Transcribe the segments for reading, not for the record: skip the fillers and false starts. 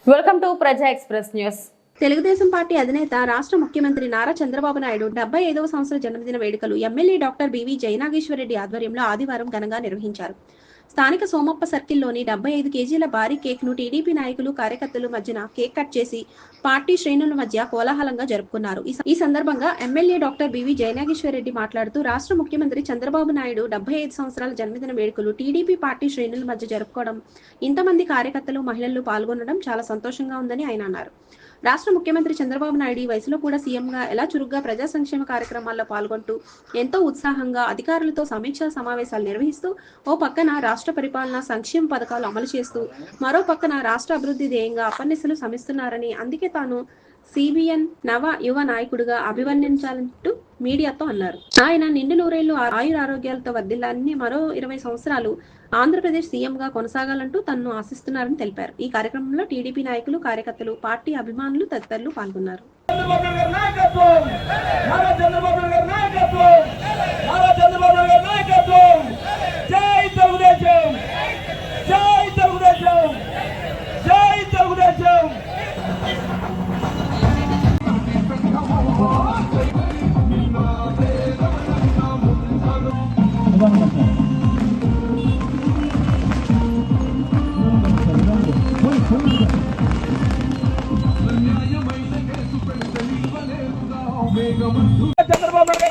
Welcome to ప్రజా express news. Telugu Desam party అధినేత రాష్ట్ర ముఖ్యమంత్రి నారా చంద్రబాబు నాయుడు 75వ సంవత్సర జన్మదిన వేడుకలు ఎమ్మెల్యే డాక్టర్ బివి జయనాగేశ్వరరెడ్డి ఆధ్వర్యంలో ఆదివారం ఘనంగా నిర్వహించారు. స్థానిక సోమప్ప సర్కిల్లోని 75 కేజీల భారీ కేక్ను టీడీపీ నాయకులు కార్యకర్తలు మధ్యన కేక్ కట్ చేసి పార్టీ శ్రేణుల మధ్య కోలాహలంగా జరుపుకున్నారు. ఈ సందర్భంగా ఎమ్మెల్యే డాక్టర్ బివి జయనాగేశ్వరరెడ్డి మాట్లాడుతూ రాష్ట్ర ముఖ్యమంత్రి చంద్రబాబు నాయుడు 75 సంవత్సరాల జన్మదిన వేడుకలు టీడీపీ పార్టీ శ్రేణుల మధ్య జరుపుకోవడం, ఇంతమంది కార్యకర్తలు మహిళలు పాల్గొనడం చాలా సంతోషంగా ఉందని ఆయన అన్నారు. రాష్ట్ర ముఖ్యమంత్రి చంద్రబాబు నాయుడు ఈ వయసులో కూడా సీఎంగా ఎలా చురుగ్గా ప్రజా సంక్షేమ కార్యక్రమాల్లో పాల్గొంటూ ఎంతో ఉత్సాహంగా అధికారులతో సమీక్షా సమావేశాలు నిర్వహిస్తూ ఓ పక్కన రాష్ట్ర పరిపాలన సంక్షేమ పథకాలు అమలు చేస్తూ మరో పక్కన రాష్ట్ర అభివృద్ధి ధ్యేయంగా అపన్నిసలు శ్రమిస్తున్నారని, అందుకే తాను సిబిఎన్ నవ యువ నాయకుడిగా అభివర్ణించాలంటూ మీడియాతో అన్నారు. ఆయన నిండు నూరేళ్లు ఆయురారోగ్యాలతో వర్ధిల్లాలని, మరో 20 సంవత్సరాలు ఆంధ్రప్రదేశ్ సీఎంగా కొనసాగాలంటూ తనను ఆశిస్తున్నారని తెలిపారు. ఈ కార్యక్రమంలో టీడీపీ నాయకులు, కార్యకర్తలు, పార్టీ అభిమానులు తదితరులు పాల్గొన్నారు. చంద్రబాబు గారి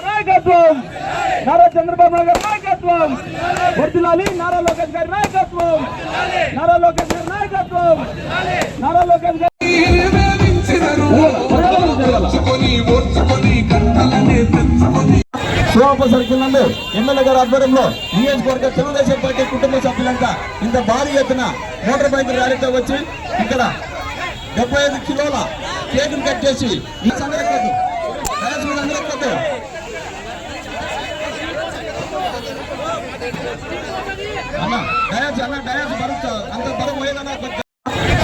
నాయకత్వం, నారా చంద్రబాబు గారి నాయకత్వం, వర్ధిల్లాలి. నారా లోకేష్ గారి నాయకత్వం, నారా లోకేష్ గారి నాయకత్వం, నారా లోకేష్ గారి సోమప్ప సర్కిల్ నందు ఎమ్మెల్యే గారి ఆధ్వర్యంలో నియోజకవర్గ తెలుగుదేశం పార్టీ కుటుంబ సభ్యులంతా ఇంత భారీ ఎత్తున మోటార్ బైక్ ర్యాలీతో వచ్చి ఇక్కడ 75 కిలోల కేక్ కట్ చేసి ఈ సందర్భంగా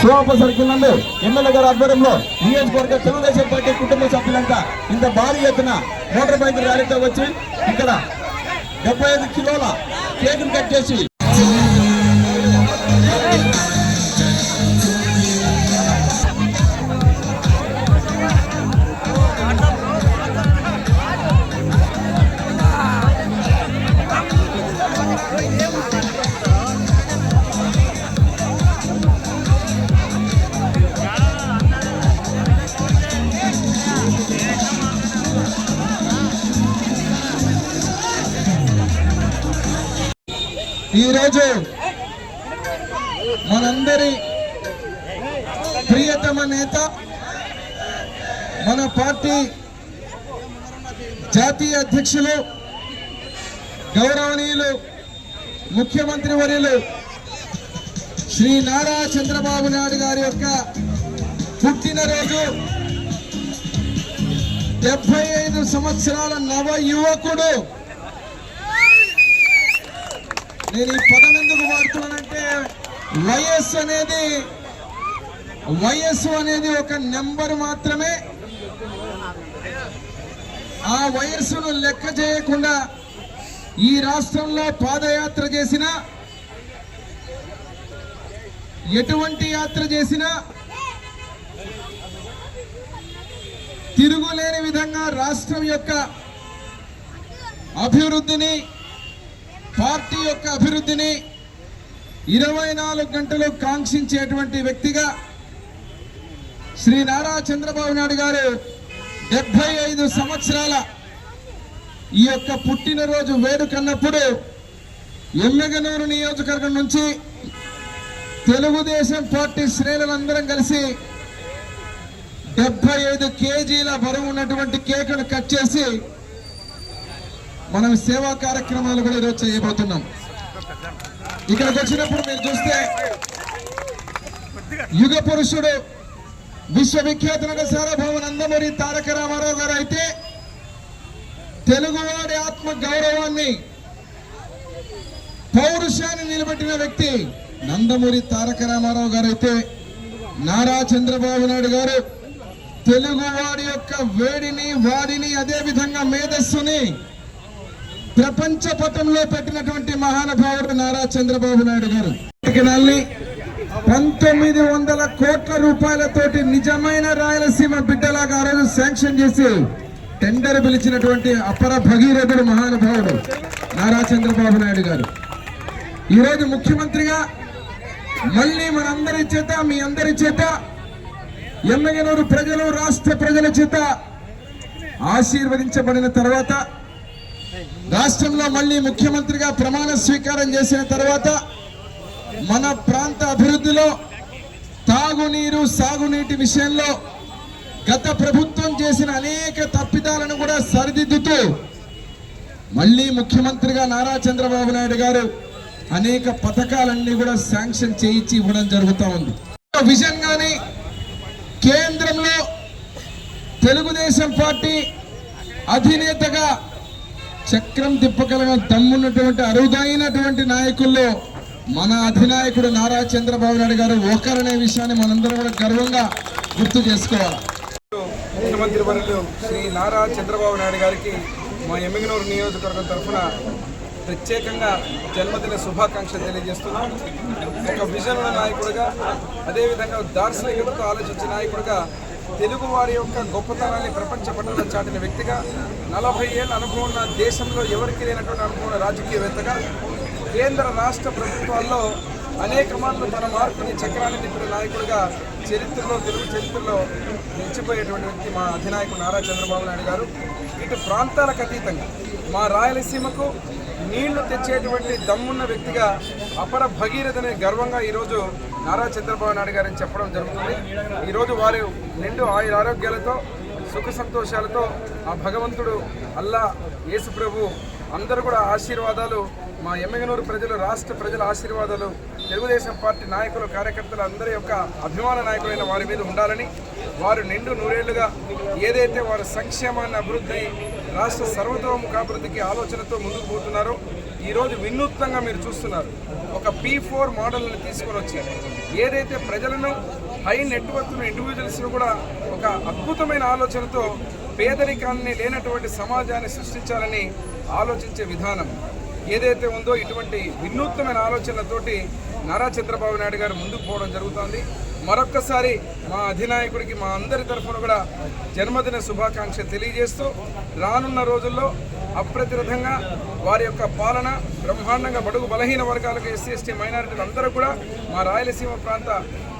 సోమప్ప సర్కిల్ నందు ఎమ్మెల్యే గారి ఆధ్వర్యంలో నియోజకవర్గ తెలుగుదేశం పార్టీ కుటుంబ సభ్యులంతా ఇంత భారీ ఎత్తున మోటార్ బైక్ ర్యాలీతో వచ్చి ఇక్కడ 75 కిలోల కేక్ కట్ చేసి ఈరోజు మనందరి ప్రియతమ నేత, మన పార్టీ జాతీయ అధ్యక్షులు, గౌరవనీయులు ముఖ్యమంత్రి వర్యులు శ్రీ నారా చంద్రబాబు నాయుడు గారి యొక్క పుట్టినరోజు, 75 సంవత్సరాల నవ యువకుడు. నేను ఈ పదం ఎందుకు వాడుతున్నానంటే, వయస్సు అనేది ఒక నెంబర్ మాత్రమే. ఆ వయస్సును లెక్క చేయకుండా ఈ రాష్ట్రంలో పాదయాత్ర చేసినా, ఎటువంటి యాత్ర చేసినా తిరుగులేని విధంగా రాష్ట్రం యొక్క అభివృద్ధిని, పార్టీ యొక్క అభివృద్ధిని 24 గంటలు కాంక్షించేటువంటి వ్యక్తిగా శ్రీ నారా చంద్రబాబు నాయుడు గారు 75 సంవత్సరాల ఈ యొక్క పుట్టినరోజు వేడుకన్నప్పుడు ఎమ్మెగనూరు నియోజకవర్గం నుంచి తెలుగుదేశం పార్టీ శ్రేణులందరం కలిసి 75 కేజీల బరువు ఉన్నటువంటి కేకును కట్ చేసి మనం సేవా కార్యక్రమాలు కూడా ఈరోజు చేయబోతున్నాం. ఇక్కడికి వచ్చినప్పుడు మీరు చూస్తే యుగ పురుషుడు, విశ్వవిఖ్యాత నట సార్వభౌమ నందమూరి తారక రామారావు గారు అయితే, తెలుగువాడి ఆత్మ గౌరవాన్ని, పౌరుషాన్ని నిలబెట్టిన వ్యక్తి నందమూరి తారక రామారావు గారు అయితే, నారా చంద్రబాబు నాయుడు గారు తెలుగువాడి యొక్క వేడిని, వాడిని, అదే విధంగా మేధస్సుని ప్రపంచ పటంలో పెట్టినటువంటి మహానుభావుడు నారా చంద్రబాబు నాయుడు గారు. 1900 కోట్ల రూపాయలతోటి నిజమైన రాయలసీమ బిడ్డలాగా ఆ రోజు శాంక్షన్ చేసి టెండర్ పిలిచినటువంటి అపర భగీరథుడు మహానుభావుడు నారా చంద్రబాబు నాయుడు గారు ఈరోజు ముఖ్యమంత్రిగా మళ్ళీ మనందరి చేత మీ అందరి చేత ఎమ్మెగనూరు ప్రజలు రాష్ట్ర ప్రజల చేత ఆశీర్వదించబడిన తర్వాత రాష్ట్రంలో మళ్ళీ ముఖ్యమంత్రిగా ప్రమాణ స్వీకారం చేసిన తర్వాత మన ప్రాంత అభివృద్ధిలో తాగునీరు సాగునీటి విషయంలో గత ప్రభుత్వం చేసిన అనేక తప్పిదాలను కూడా సరిదిద్దుతూ మళ్ళీ ముఖ్యమంత్రిగా నారా చంద్రబాబు నాయుడు గారు అనేక పథకాలన్నీ కూడా శాంక్షన్ చేయించి ఇవ్వడం జరుగుతూ ఉంది. విజన్ గాని కేంద్రంలో తెలుగుదేశం పార్టీ అధినేతగా చక్రం తిప్పగల దమ్మున్నటువంటి అరుదైనటువంటి నాయకుల్లో మన అధినాయకుడు నారా చంద్రబాబు నాయుడు గారు ఒకరనే విషయాన్ని మనందరం కూడా గర్వంగా గుర్తు చేసుకోవాలి. ముఖ్యమంత్రి వర్యులు శ్రీ నారా చంద్రబాబు నాయుడు గారికి మా ఎమ్మిగనూరు నియోజకవర్గం తరఫున ప్రత్యేకంగా జన్మదిన శుభాకాంక్షలు తెలియజేస్తున్నాం. ఒక విజన్ నాయకుడిగా, అదేవిధంగా దార్శనికతతో ఆలోచించిన నాయకుడిగా, తెలుగు వారి యొక్క గొప్పతనాన్ని ప్రపంచ పటంలో చాటిన వ్యక్తిగా, 40 ఏళ్ళ అనుభవం ఉన్న దేశంలో ఎవరికి లేనటువంటి అనుభవం ఉన్న రాజకీయవేత్తగా, కేంద్ర రాష్ట్ర ప్రభుత్వాల్లో అనేక మార్లు తన మార్పుని చక్రాన్ని తిప్పిన నాయకుడిగా చరిత్రలో, తెలుగు చరిత్రలో నిలిచిపోయేటువంటి వ్యక్తి మా అధినాయకుడు నారా చంద్రబాబు నాయుడు గారు. ఇటు ప్రాంతాలకు అతీతంగా మా రాయలసీమకు నీళ్లు తెచ్చేటువంటి దమ్మున్న వ్యక్తిగా, అపర భగీరథనే గర్వంగా ఈరోజు నారా చంద్రబాబు నాయుడు గారిని చెప్పడం జరుగుతుంది. ఈరోజు వారు నిండు ఆరోగ్యాలతో సుఖ సంతోషాలతో ఆ భగవంతుడు అల్లా యేసు ప్రభు అందరూ కూడా ఆశీర్వాదాలు, మా ఎమ్మెగనూరు ప్రజలు, రాష్ట్ర ప్రజల ఆశీర్వాదాలు, తెలుగుదేశం పార్టీ నాయకులు, కార్యకర్తలు అందరి యొక్క అభిమాన నాయకులైన వారి మీద ఉండాలని, వారు నిండు నూరేళ్లుగా ఏదైతే వారి సంక్షేమాన్ని, అభివృద్ధి, రాష్ట్ర సర్వతోముఖాభివృద్ధికి ఆలోచనతో ముందుకు పోతున్నారో ఈరోజు వినూత్నంగా మీరు చూస్తున్నారు. ఒక P4 మోడల్ని తీసుకొని వచ్చి ఏదైతే ప్రజలను, హై నెట్వర్క్ ఇండివిజువల్స్ను కూడా ఒక అద్భుతమైన ఆలోచనతో పేదరికాన్ని లేనటువంటి సమాజాన్ని సృష్టించాలని ఆలోచించే విధానం ఏదైతే ఉందో, ఇటువంటి వినూత్నమైన ఆలోచనలతోటి నారా చంద్రబాబు నాయుడు గారు ముందుకు పోవడం జరుగుతోంది. మరొక్కసారి మా అధినాయకుడికి మా అందరి తరఫున కూడా జన్మదిన శుభాకాంక్షలు తెలియజేస్తూ, రానున్న రోజుల్లో అప్రతిరథంగా వారి యొక్క పాలన బ్రహ్మాండంగా బడుగు బలహీన వర్గాలకు, ఎస్సీ ఎస్టీ మైనారిటీలు అందరూ కూడా మా రాయలసీమ ప్రాంత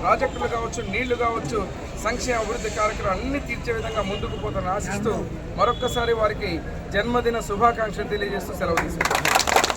ప్రాజెక్టులు కావచ్చు, నీళ్లు కావచ్చు, సంక్షేమ అభివృద్ధి కార్యక్రమాలు అన్ని తీర్చే విధంగా ముందుకు పోతానని ఆశిస్తూ మరొక్కసారి వారికి జన్మదిన శుభాకాంక్షలు తెలియజేస్తూ సెలవు తీసుకుంటాను.